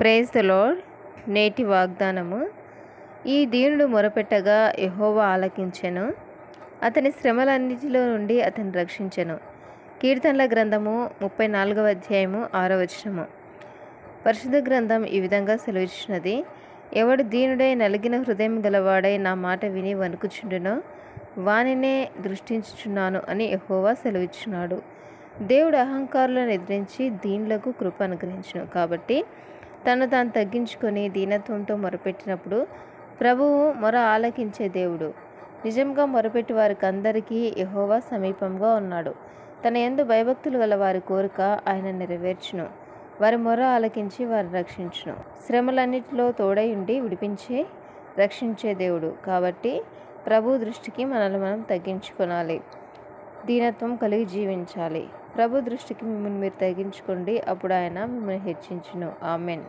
Praise the lord. నేటి వాగ్దానము. ఈ దీనుడు మొరపెట్టగా యెహోవా ఆలకించెను, అతని శ్రమలన్నిటిలో నుండి అతన్ని రక్షించెను. కీర్తనల గ్రంథము 34వ అధ్యాయము 6వ వచనము. పరిశుద్ధ గ్రంథం ఈ విధంగా సెలవిచ్చినది: ఎవడు దీనుడై నలిగిన హృదయం గలవాడై నా మాట విని వణుకుచుండునో వానినే దృష్టించుచున్నాను అని యెహోవా సెలవిచ్చున్నాడు. దేవుడు అహంకారులను ఎదిరించి దీనులకు కృప అనుగ్రహించును. కాబట్టి తను తాను తగ్గించుకొని దీనత్వంతో మొరపెట్టినప్పుడు ప్రభువు మొర ఆలకించే దేవుడు. నిజంగా మొరపెట్టి వారికి అందరికీ యెహోవా సమీపంగా ఉన్నాడు. తన యందు భయభక్తులు గల వారి కోరిక ఆయన నెరవేర్చును. వారి మొర ఆలకించి వారిని రక్షించును. శ్రమలన్నిటిలో తోడై ఉండి విడిపించి రక్షించే దేవుడు. కాబట్టి ప్రభు దృష్టికి మనల్ని మనం తగ్గించుకోవాలి, దీనత్వం కలిగి జీవించాలి. ప్రభు దృష్టికి మిమ్మల్ని మీరు తగ్గించుకోండి, అప్పుడు ఆయన మిమ్మల్ని హెచ్చించును. ఆమెన్.